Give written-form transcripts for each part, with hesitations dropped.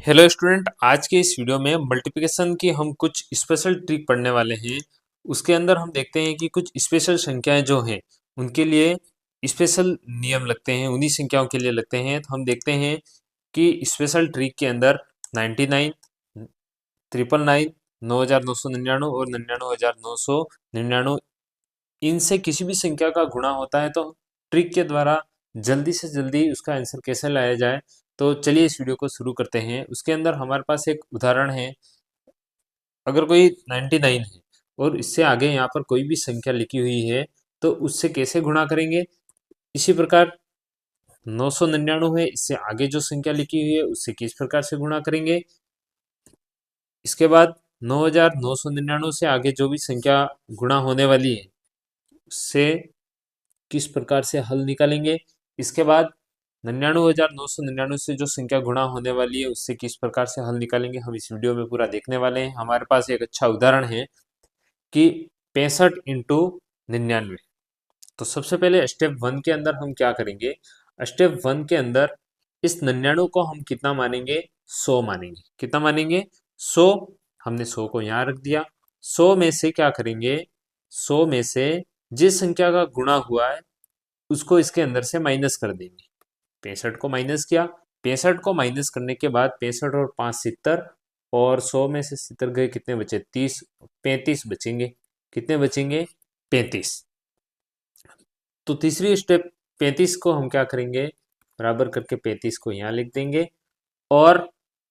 Hello student, आज के इस वीडियो में मल्टीप्लिकेशन की हम कुछ स्पेशल ट्रिक पढ़ने वाले हैं। उसके अंदर हम देखते हैं कि कुछ स्पेशल संख्याएं जो हैं उनके लिए स्पेशल नियम लगते हैं, उन्हीं संख्याओं के लिए लगते हैं। तो हम देखते हैं कि स्पेशल ट्रिक के अंदर 99, 999, 9999 और 99999, इनसे किसी भी संख्या का गुणा होता है तो ट्रिक के द्वारा जल्दी से जल्दी उसका आंसर कैसे लाया जाए। तो चलिए इस वीडियो को शुरू करते हैं। उसके अंदर हमारे पास एक उदाहरण है। अगर कोई 99 है और इससे आगे यहाँ पर कोई भी संख्या लिखी हुई है तो उससे कैसे गुणा करेंगे। इसी प्रकार 999 है, इससे आगे जो संख्या लिखी हुई है उससे किस प्रकार से गुणा करेंगे। इसके बाद 9999 से आगे जो भी संख्या गुणा होने वाली है उससे किस प्रकार से हल निकालेंगे। इसके बाद 99,999 से जो संख्या गुणा होने वाली है उससे किस प्रकार से हल निकालेंगे, हम इस वीडियो में पूरा देखने वाले हैं। हमारे पास एक अच्छा उदाहरण है कि 65 × 99। तो सबसे पहले स्टेप 1 के अंदर हम क्या करेंगे। स्टेप 1 के अंदर इस 99 को हम कितना मानेंगे, 100 मानेंगे। कितना मानेंगे, 100। हमने 100 को यहाँ रख दिया। 100 में से क्या करेंगे, 100 में से जिस संख्या का गुणा हुआ है उसको इसके अंदर से माइनस कर देंगे। 65 को माइनस किया। 65 को माइनस करने के बाद 65 और 5 70, और 100 में से 70 गए, कितने बचे, 30, 35 बचेंगे। कितने बचेंगे, 35। तो तीसरी स्टेप 35 को हम क्या करेंगे, बराबर करके 35 को यहाँ लिख देंगे। और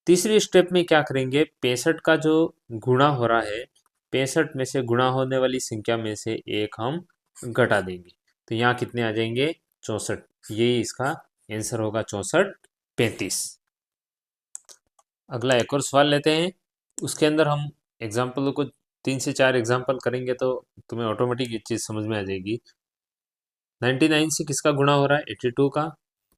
तीसरी स्टेप में क्या करेंगे, 65 का जो गुणा हो रहा है, 65 में से गुणा होने वाली संख्या में से एक हम घटा देंगे। तो यहाँ कितने आ जाएंगे, 64। यही इसका आंसर होगा, 64, 35। अगला एक और सवाल लेते हैं। उसके अंदर हम एग्जाम्पल को 3 से 4 एग्जाम्पल करेंगे तो तुम्हें ऑटोमेटिक ये चीज़ समझ में आ जाएगी। 99 से किसका गुणा हो रहा है, 82 का।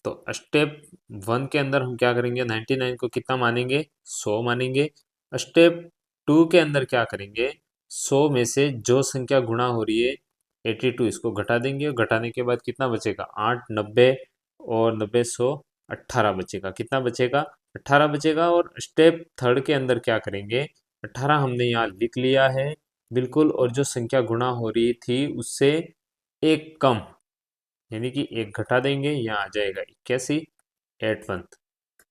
तो स्टेप 1 के अंदर हम क्या करेंगे, 99 को कितना मानेंगे, 100 मानेंगे। स्टेप 2 के अंदर क्या करेंगे, 100 में से जो संख्या गुणा हो रही है 82, इसको घटा देंगे। घटाने के बाद कितना बचेगा, 8, 90 और 90, 100, 18 बचेगा। कितना बचेगा, 18 बचेगा। और स्टेप 3 के अंदर क्या करेंगे, 18 हमने यहाँ लिख लिया है बिल्कुल, और जो संख्या गुणा हो रही थी उससे एक कम, यानी कि एक घटा देंगे, यहाँ आ जाएगा 81, 81।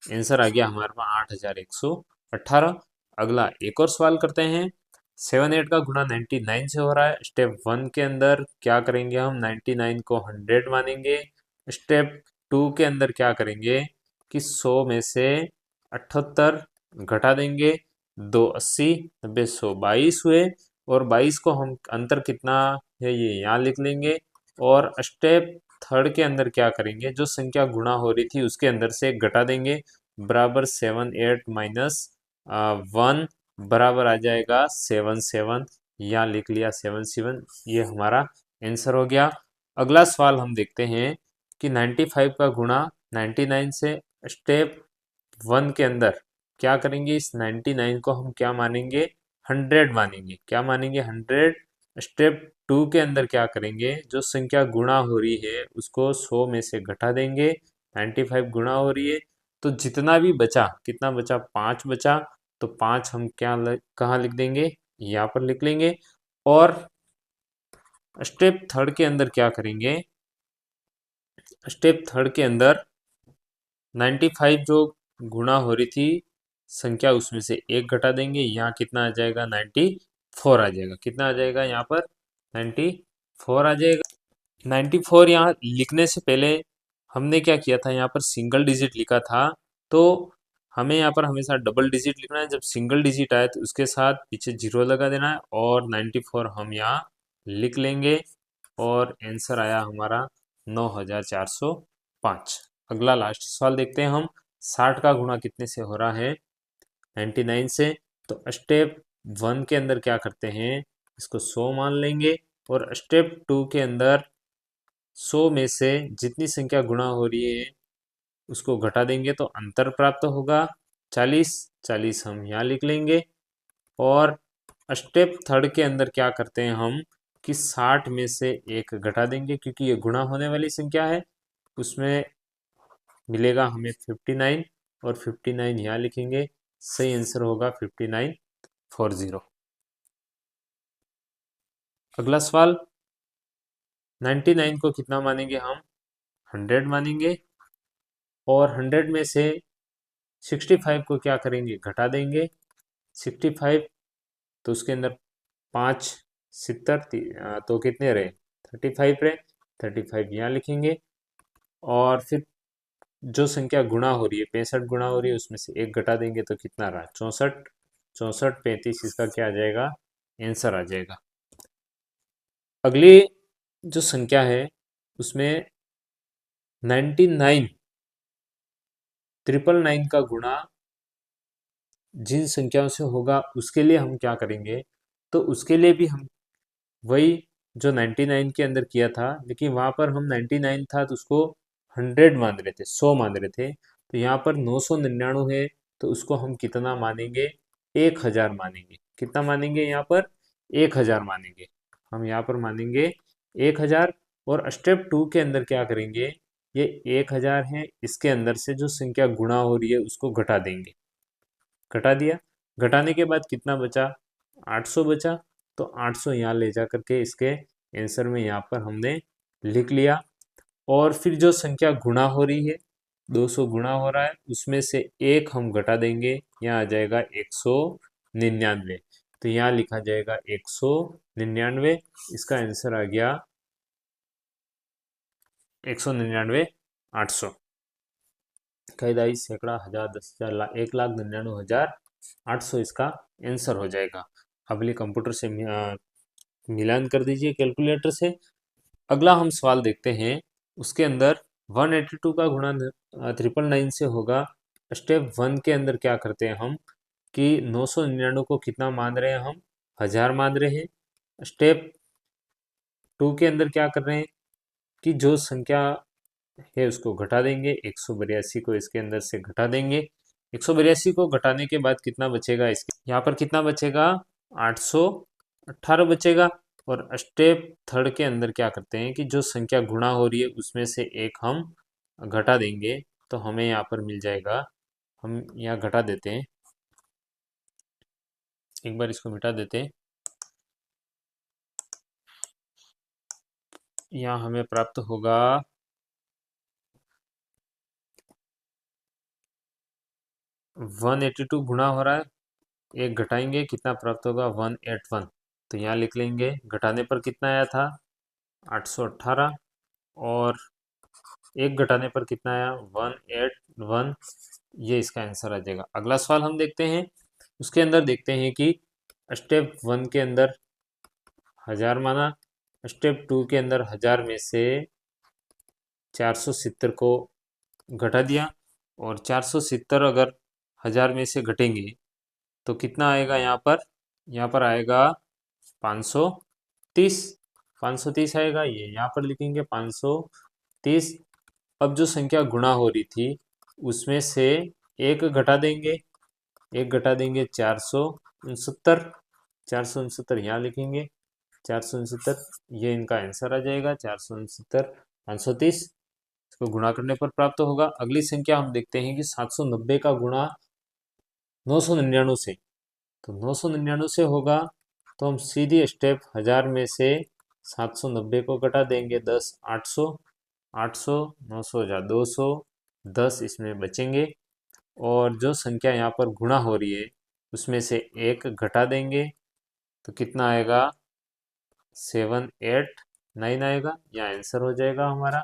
आंसर आ गया हमारे पास 8118। अगला एक और सवाल करते हैं। 78 का गुणा 99 से हो रहा है। स्टेप 1 के अंदर क्या करेंगे, हम 99 को 100 मानेंगे। स्टेप 2 के अंदर क्या करेंगे कि 100 में से 78 घटा देंगे। 2 80, 90, 100, 22 हुए। और 22 को हम अंतर कितना है ये यहाँ लिख लेंगे। और स्टेप 3 के अंदर क्या करेंगे, जो संख्या गुणा हो रही थी उसके अंदर से एक घटा देंगे, बराबर 78 माइनस 1, बराबर आ जाएगा 77। यहाँ लिख लिया 77। ये हमारा आंसर हो गया। अगला सवाल हम देखते हैं कि 95 का गुणा 99 से। स्टेप 1 के अंदर क्या करेंगे, इस 99 को हम क्या मानेंगे, 100 मानेंगे। क्या मानेंगे, 100। स्टेप 2 के अंदर क्या करेंगे, जो संख्या गुणा हो रही है उसको 100 में से घटा देंगे। 95 गुणा हो रही है तो जितना भी बचा, कितना बचा, 5 बचा। तो 5 हम क्या कहाँ लिख देंगे, यहाँ पर लिख लेंगे। और स्टेप 3 के अंदर क्या करेंगे, स्टेप 3 के अंदर 95 जो गुणा हो रही थी संख्या उसमें से एक घटा देंगे। यहाँ कितना आ जाएगा, 94 आ जाएगा। कितना आ जाएगा, यहाँ पर 94 आ जाएगा। 94 यहाँ लिखने से पहले हमने क्या किया था, यहाँ पर सिंगल डिजिट लिखा था। तो हमें यहाँ पर हमेशा डबल डिजिट लिखना है। जब सिंगल डिजिट आए तो उसके साथ पीछे जीरो लगा देना है, और 94 हम यहाँ लिख लेंगे। और आंसर आया हमारा 9405। अगला लास्ट सवाल देखते हैं हम। 60 का गुणा कितने से हो रहा है, 99 से। तो स्टेप 1 के अंदर क्या करते हैं, इसको 100 मान लेंगे। और स्टेप 2 के अंदर 100 में से जितनी संख्या गुणा हो रही है उसको घटा देंगे तो अंतर प्राप्त होगा 40। 40 हम यहाँ लिख लेंगे। और स्टेप 3 के अंदर क्या करते हैं हम कि 60 में से एक घटा देंगे, क्योंकि ये गुणा होने वाली संख्या है। उसमें मिलेगा हमें 59। और 59 यहाँ लिखेंगे। सही आंसर होगा 5940। अगला सवाल, 99 को कितना मानेंगे हम? 100 मानेंगे। और 100 में से 65 को क्या करेंगे? घटा देंगे। 65 तो उसके अंदर 5 70 तो कितने रहे? 35 रहे। 35 यहाँ लिखेंगे। और फिर जो संख्या गुणा हो रही है, 65 गुणा हो रही है, उसमें से एक घटा देंगे तो कितना रहा? 64। 64 35 इसका क्या आ जाएगा? आंसर आ जाएगा। अगली जो संख्या है उसमें 99 999 का गुणा जिन संख्याओं से होगा उसके लिए हम क्या करेंगे? तो उसके लिए भी हम वही जो 99 के अंदर किया था, लेकिन वहां पर हम 99 था तो उसको 100 मान रहे थे, 100 मान रहे थे। तो यहाँ पर 999 है तो उसको हम कितना मानेंगे? 1000 मानेंगे। कितना मानेंगे यहाँ पर? 1000 मानेंगे। हम यहाँ पर मानेंगे 1000। और स्टेप 2 के अंदर क्या करेंगे? ये 1000 है, इसके अंदर से जो संख्या गुणा हो रही है उसको घटा देंगे। घटा दिया। घटाने के बाद कितना बचा? 800 बचा। तो 800 यहाँ ले जा करके इसके आंसर में यहाँ पर हमने लिख लिया। और फिर जो संख्या गुणा हो रही है, 200 गुणा हो रहा है, उसमें से एक हम घटा देंगे। यहाँ आ जाएगा 199। तो यहाँ लिखा जाएगा 199। इसका आंसर आ गया 199 800। कई दाई सैकड़ा हजार 10,000 लाख 1,99,800 इसका आंसर हो जाएगा। अब ये कंप्यूटर से मिलान कर दीजिए कैलकुलेटर से। अगला हम सवाल देखते हैं। उसके अंदर 182 का गुणा 999 से होगा। स्टेप 1 के अंदर क्या करते हैं हम कि 999 को कितना मान रहे हैं हम? 1000 मान रहे हैं। स्टेप 2 के अंदर क्या कर रहे हैं कि जो संख्या है उसको घटा देंगे। 182 को इसके अंदर से घटा देंगे। 182 को घटाने के बाद कितना बचेगा? इसके यहाँ पर कितना बचेगा? 818 बचेगा। और स्टेप 3 के अंदर क्या करते हैं कि जो संख्या गुणा हो रही है उसमें से एक हम घटा देंगे। तो हमें यहाँ पर मिल जाएगा, हम यहाँ घटा देते हैं, एक बार इसको मिटा देते हैं। यहाँ हमें प्राप्त होगा 182 गुणा हो रहा है, एक घटाएंगे कितना प्राप्त होगा? 181। तो यहाँ लिख लेंगे। घटाने पर कितना आया था? 818। और एक घटाने पर कितना आया? 181। ये इसका आंसर आ जाएगा। अगला सवाल हम देखते हैं। उसके अंदर देखते हैं कि स्टेप 1 के अंदर 1000 माना। स्टेप 2 के अंदर 1000 में से 470 को घटा दिया। और 470 अगर 1000 में से घटेंगे तो कितना आएगा यहाँ पर? यहाँ पर आएगा 530। 530 आएगा, ये यहाँ पर लिखेंगे 530। अब जो संख्या गुणा हो रही थी उसमें से एक घटा देंगे। एक घटा देंगे 469। 469 यहाँ लिखेंगे। 469 ये इनका आंसर आ जाएगा। 469 530 इसको गुणा करने पर प्राप्त होगा। अगली संख्या हम देखते हैं कि 790 का गुणा 999 से। तो 999 से होगा तो हम सीधी स्टेप 1000 में से 790 को घटा देंगे। 10 800। 800 900 जा 200, 10 इसमें बचेंगे। और जो संख्या यहाँ पर गुणा हो रही है उसमें से एक घटा देंगे तो कितना आएगा? 789 आएगा। यहाँ आंसर हो जाएगा हमारा।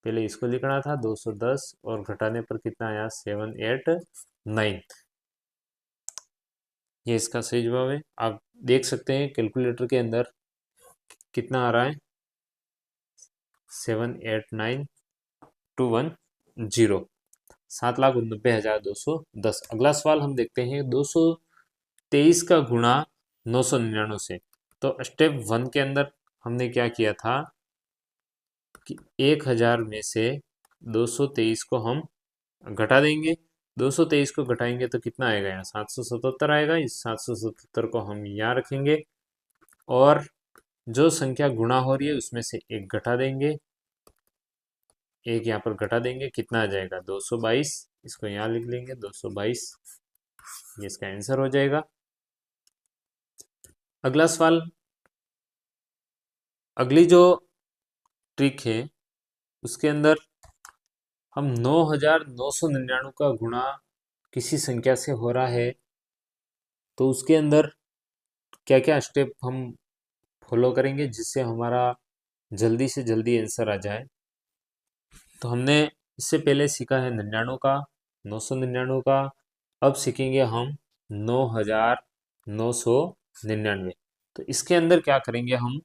पहले इसको लिखना था 210 और घटाने पर कितना आया? 789। ये इसका सही जवाब है। आप देख सकते हैं कैलकुलेटर के अंदर कितना आ रहा है? 789,210। 7,89,210। अगला सवाल हम देखते हैं 223 का गुणा 999 से। तो स्टेप 1 के अंदर हमने क्या किया था कि 1000 में से 223 को हम घटा देंगे। 223 को घटाएंगे तो कितना आएगा? यहाँ 777 आएगा। इस 777 को हम यहाँ रखेंगे। और जो संख्या गुणा हो रही है उसमें से एक घटा देंगे। एक यहाँ पर घटा देंगे, कितना आ जाएगा? 222। इसको यहाँ लिख लेंगे 222, ये इसका आंसर हो जाएगा। अगला सवाल, अगली जो ट्रिक है उसके अंदर हम 9999 का गुणा किसी संख्या से हो रहा है, तो उसके अंदर क्या क्या स्टेप हम फॉलो करेंगे जिससे हमारा जल्दी से जल्दी आंसर आ जाए। तो हमने इससे पहले सीखा है 99 का, 999 का, अब सीखेंगे हम 9999। तो इसके अंदर क्या करेंगे हम,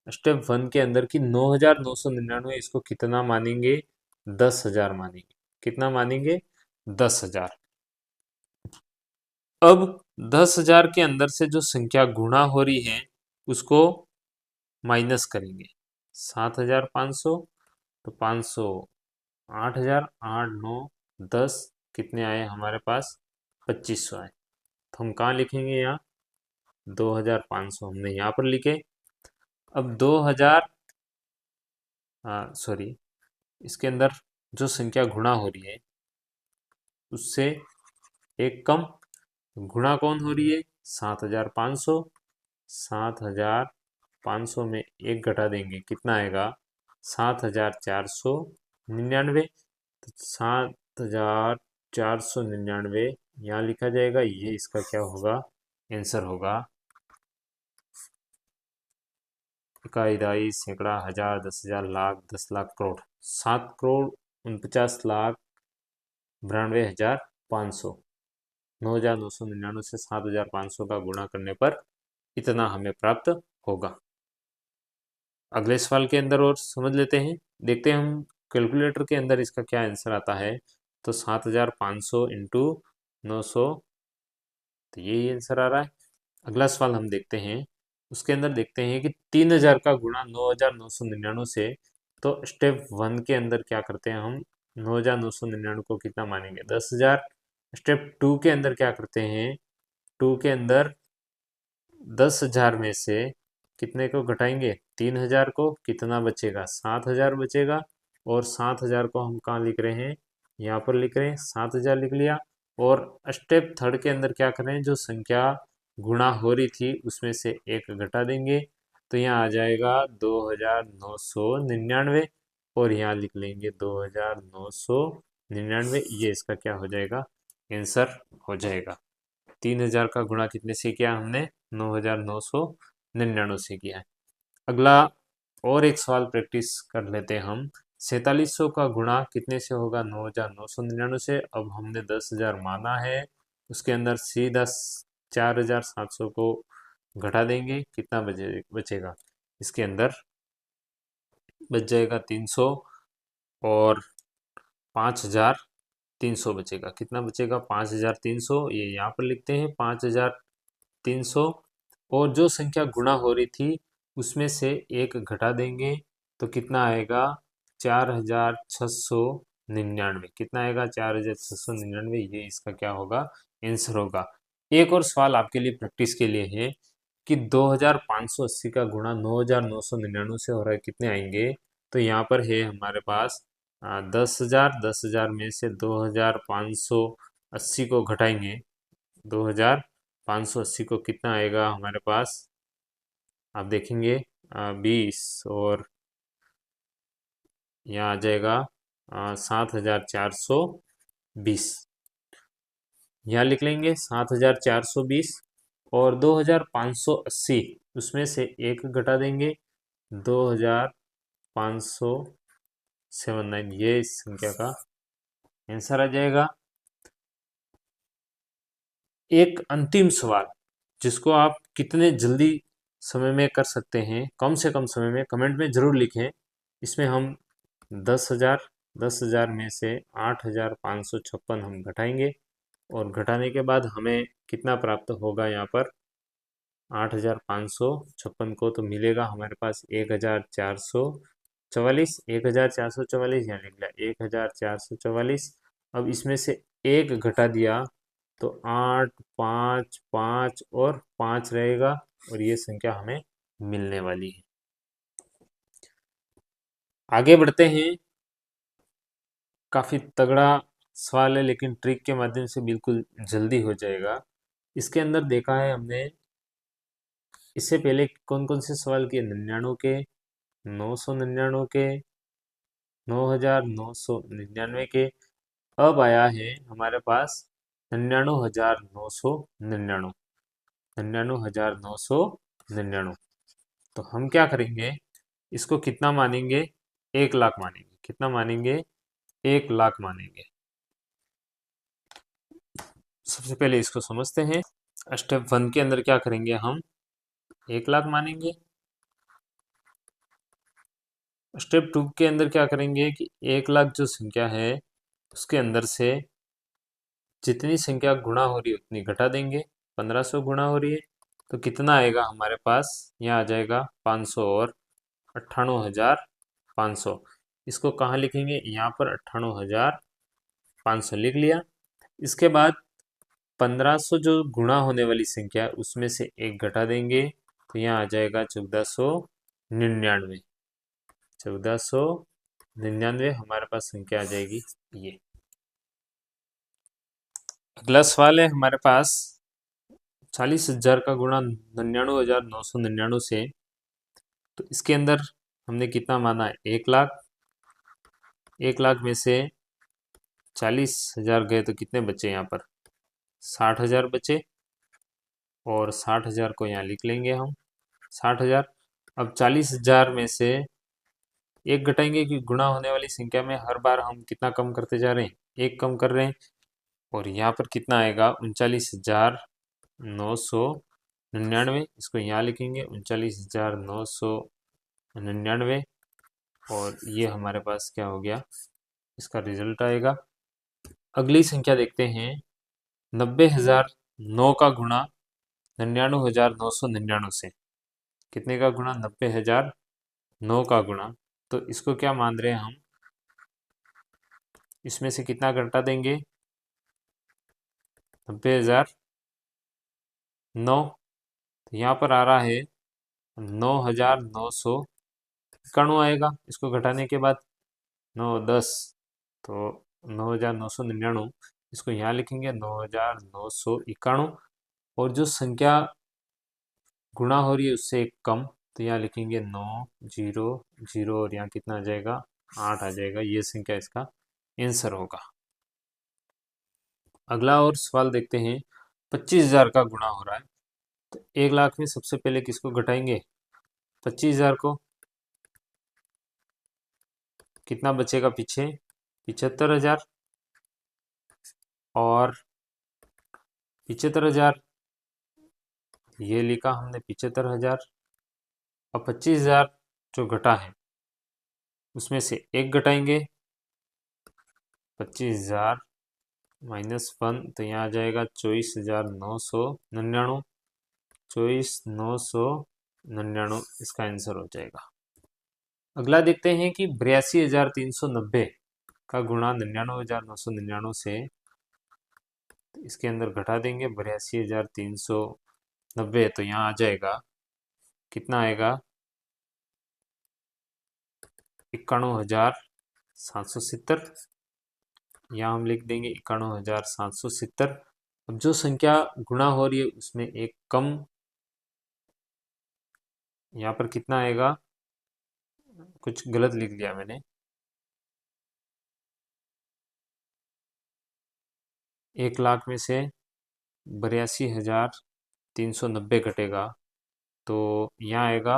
स्टेप वन के अंदर कि 9999 इसको कितना मानेंगे, 10,000 मानेंगे। कितना मानेंगे, 10,000। अब 10,000 के अंदर से जो संख्या गुणा हो रही है उसको माइनस करेंगे। 7,500, तो 500, 8,000, 8, 9, 10, कितने आए हमारे पास, 2500 आए। तो हम कहाँ लिखेंगे, यहाँ 2,500 हमने यहाँ पर लिखे। अब 2000, सॉरी, इसके अंदर जो संख्या गुणा हो रही है उससे एक कम, गुणा कौन हो रही है, 7,500। 7,500 में एक घटा देंगे, कितना आएगा, 7,499। तो 7,499 यहाँ लिखा जाएगा, ये इसका क्या होगा, आंसर होगा। इकाई, दहाई, सैकड़ा, हजार, 10,000, लाख, 10,00,000, करोड़। 7,49,92,500। 9,999 से 7,500 का गुणा करने पर इतना हमें प्राप्त होगा। अगले सवाल के अंदर और समझ लेते हैं, देखते हैं हम कैलकुलेटर के अंदर इसका क्या आंसर आता है। तो 7,500 इंटू 900, तो यही आंसर आ रहा है। अगला सवाल हम देखते हैं, उसके अंदर देखते हैं कि 3,000 का गुणा 9,999 से। तो स्टेप वन के अंदर क्या करते हैं हम, 9,999 को कितना मानेंगे, 10,000। स्टेप टू के अंदर क्या करते हैं, टू के अंदर 10,000 में से कितने को घटाएंगे, 3,000 को, कितना बचेगा, 7,000 बचेगा। और 7,000 को हम कहाँ लिख रहे हैं, यहाँ पर लिख रहे हैं, 7,000 लिख लिया। और स्टेप थर्ड के अंदर क्या करें, जो संख्या गुणा हो रही थी उसमें से एक घटा देंगे, तो यहाँ आ जाएगा 2,999। और यहाँ लिख लेंगे 2,999, ये इसका क्या हो जाएगा, आंसर हो जाएगा। 3,000 का गुणा कितने से किया हमने, 9,999 से किया है। अगला और एक सवाल प्रैक्टिस कर लेते हैं हम। 4,700 का गुणा कितने से होगा, 9,999 से। अब हमने 10,000 माना है, उसके अंदर सीधा 4,700 को घटा देंगे, कितना बचेगा, इसके अंदर बच जाएगा 300। और 5,300 बचेगा, कितना बचेगा, 5,300। ये यहाँ पर लिखते हैं 5,300। और जो संख्या गुणा हो रही थी उसमें से एक घटा देंगे, तो कितना आएगा, 4,699। कितना आएगा, 4,699, ये इसका क्या होगा, आंसर होगा। एक और सवाल आपके लिए प्रैक्टिस के लिए है कि 2,580 का गुणा 9,999 से हो रहा है, कितने आएंगे। तो यहाँ पर है हमारे पास 10,000। 10,000 में से 2,580 को घटाएंगे, 2,580 को कितना आएगा हमारे पास, आप देखेंगे 20। और यहाँ आ जाएगा 7,420। यहाँ लिख लेंगे 7,420। और 2,580 उसमें से एक घटा देंगे, 2,579, ये इस संख्या का आंसर आ जाएगा। एक अंतिम सवाल जिसको आप कितने जल्दी समय में कर सकते हैं, कम से कम समय में, कमेंट में ज़रूर लिखें। इसमें हम 10,000, 10,000 में से 8,556 हम घटाएंगे। और घटाने के बाद हमें कितना प्राप्त होगा, यहाँ पर 8,556 को तो मिलेगा हमारे पास 1,444। 1,444 यहाँ निकला 1,444। अब इसमें से एक घटा दिया तो 8, 5, 5 और 5 रहेगा, और ये संख्या हमें मिलने वाली है। आगे बढ़ते हैं, काफ़ी तगड़ा सवाल है, लेकिन ट्रिक के माध्यम से बिल्कुल जल्दी हो जाएगा। इसके अंदर देखा है हमने इससे पहले कौन कौन से सवाल किए, 99 के, 999 के, 9999 के। अब आया है हमारे पास 99,999, 99,999। तो हम क्या करेंगे, इसको कितना मानेंगे, 1 लाख मानेंगे। कितना मानेंगे, 1 लाख मानेंगे। सबसे पहले इसको समझते हैं। स्टेप 1 के अंदर क्या करेंगे, हम 1 लाख मानेंगे। स्टेप 2 के अंदर क्या करेंगे कि 1 लाख जो संख्या है उसके अंदर से जितनी संख्या गुणा हो रही है उतनी घटा देंगे। 1500 गुणा हो रही है तो कितना आएगा हमारे पास, यहाँ आ जाएगा 500 और 98,500। इसको कहाँ लिखेंगे, यहाँ पर 98,500 लिख लिया। इसके बाद 1500 जो गुणा होने वाली संख्या है उसमें से एक घटा देंगे तो यहाँ आ जाएगा 1499। 1499 हमारे पास संख्या आ जाएगी ये। अगला सवाल है हमारे पास 40,000 का गुणा 99,999 से। तो इसके अंदर हमने कितना माना है, 1 लाख। 1 लाख में से 40,000 गए तो कितने बचे, यहाँ पर 60,000 बचे। और 60,000 को यहाँ लिख लेंगे हम, 60,000। अब 40,000 में से एक घटाएंगे कि गुणा होने वाली संख्या में हर बार हम कितना कम करते जा रहे हैं, एक कम कर रहे हैं। और यहाँ पर कितना आएगा, 39,999। इसको यहाँ लिखेंगे 39,999। और ये हमारे पास क्या हो गया, इसका रिजल्ट आएगा। अगली संख्या देखते हैं, 90,009 का गुणा 99,999 से। कितने का गुणा, 90,009 का गुणा। तो इसको क्या मान रहे हैं हम, इसमें से कितना घटा देंगे, 90,009। तो यहाँ पर आ रहा है 9,991 आएगा। इसको घटाने के बाद 9 10, तो 9,999। इसको यहाँ लिखेंगे 9,991। और जो संख्या गुणा हो रही है उससे एक कम, तो यहाँ लिखेंगे 900। और यहाँ कितना आ जाएगा, 8 आ जाएगा। ये संख्या इसका आंसर होगा। अगला और सवाल देखते हैं, 25,000 का गुणा हो रहा है। तो 1 लाख में सबसे पहले किसको घटाएंगे, 25,000 को। कितना बचेगा पीछे, 75,000। और 75,000 ये लिखा हमने 75,000। अब 25,000 जो घटा है उसमें से एक घटाएंगे, 25,000 -1। तो यहाँ आ जाएगा 24,999। 24,999 इसका आंसर हो जाएगा। अगला देखते हैं कि 82,390 का गुणा 99,999 से। इसके अंदर घटा देंगे 82,390। तो यहाँ आ जाएगा, कितना आएगा, 91,770। यहाँ हम लिख देंगे 91,770। अब जो संख्या गुणा हो रही है उसमें एक कम, यहाँ पर कितना आएगा, कुछ गलत लिख दिया मैंने। 1 लाख में से 82,390 घटेगा तो यहाँ आएगा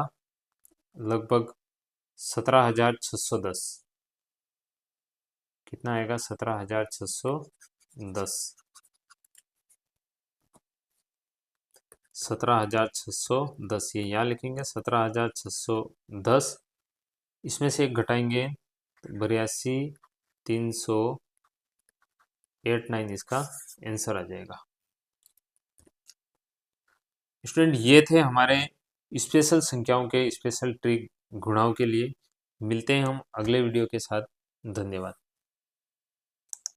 लगभग 17,610। कितना आएगा, 17,610। 17,610 ये यहाँ लिखेंगे, 17,610। इसमें से एक घटाएंगे, 82,389 इसका आंसर आ जाएगा। स्टूडेंट, ये थे हमारे स्पेशल संख्याओं के स्पेशल ट्रिक गुणाओं के लिए। मिलते हैं हम अगले वीडियो के साथ। धन्यवाद।